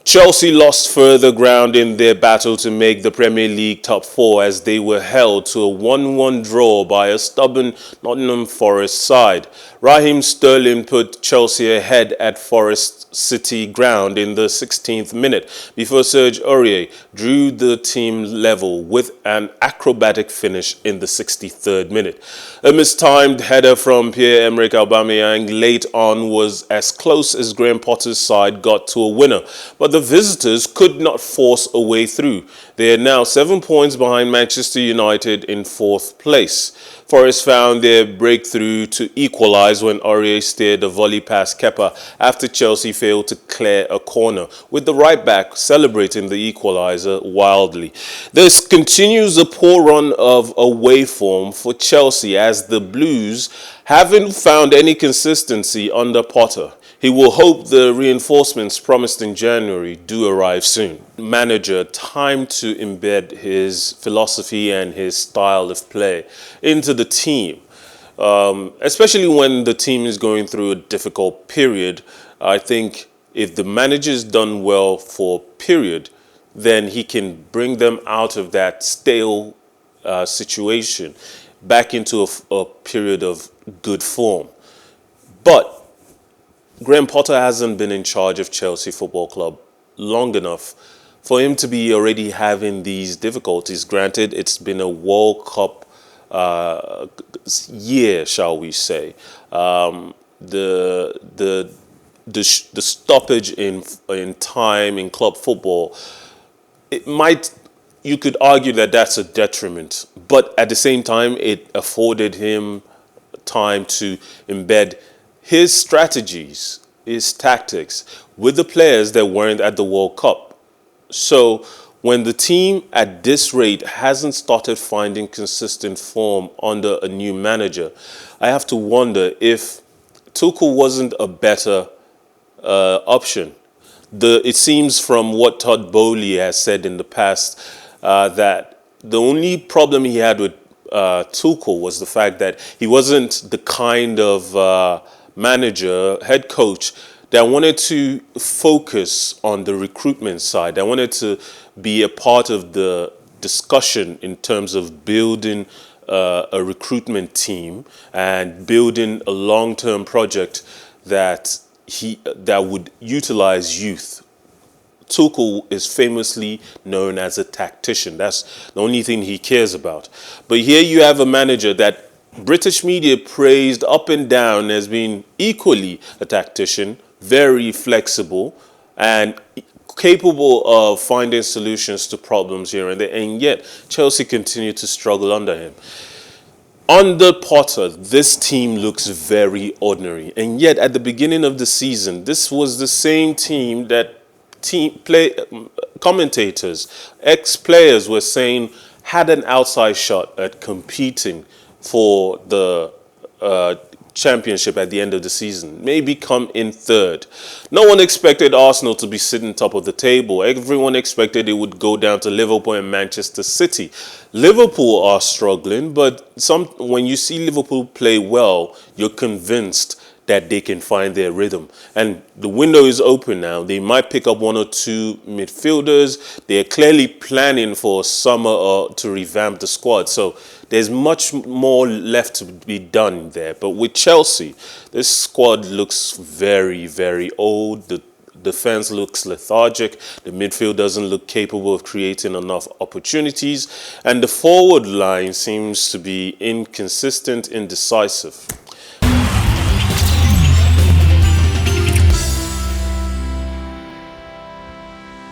Chelsea lost further ground in their battle to make the Premier League top four as they were held to a 1-1 draw by a stubborn Nottingham Forest side. Raheem Sterling put Chelsea ahead at Forest City ground in the 16th minute before Serge Aurier drew the team level with an acrobatic finish in the 63rd minute. A mistimed header from Pierre-Emerick Aubameyang late on was as close as Graham Potter's side got to a winner, but the visitors could not force a way through. They are now 7 points behind Manchester United in 4th place. Forest found their breakthrough to equalise when Aurier steered a volley past Kepa after Chelsea failed to clear a corner, with the right back celebrating the equaliser wildly. This continues a poor run of away form for Chelsea as the Blues haven't found any consistency under Potter. He will hope the reinforcements promised in January do arrive soon. Manager time to embed his philosophy and his style of play into the team, especially when the team is going through a difficult period. I think if the manager's done well for a period, then he can bring them out of that stale situation back into a period of good form. But Graham Potter hasn't been in charge of Chelsea Football Club long enough for him to be already having these difficulties. Granted, it's been a World Cup year, shall we say. The stoppage in time in club football, you could argue that that's a detriment, but at the same time, it afforded him time to embed his strategies, his tactics with the players that weren't at the World Cup. So when the team at this rate hasn't started finding consistent form under a new manager, I have to wonder if Tuchel wasn't a better option. It seems from what Todd Bowley has said in the past that the only problem he had with Tuchel was the fact that he wasn't the kind of manager, head coach that wanted to focus on the recruitment side. That wanted to be a part of the discussion in terms of building a recruitment team and building a long-term project that would utilize youth. Tuchel is famously known as a tactician. That's the only thing he cares about. But here you have a manager that British media praised up and down as being equally a tactician, very flexible and capable of finding solutions to problems here and there, and yet Chelsea continue to struggle under him. Under Potter, this team looks very ordinary, and yet at the beginning of the season, this was the same team that commentators, ex-players were saying had an outside shot at competing for the championship at the end of the season, maybe come in third. No one expected Arsenal to be sitting top of the table. Everyone expected it would go down to Liverpool and Manchester City. Liverpool are struggling, but when you see Liverpool play well, you're convinced that they can find their rhythm. And the window is open now. They might pick up 1 or 2 midfielders. They're clearly planning for summer to revamp the squad. So there's much more left to be done there. But with Chelsea, this squad looks very, very old. The defense looks lethargic. The midfield doesn't look capable of creating enough opportunities. And the forward line seems to be inconsistent, indecisive.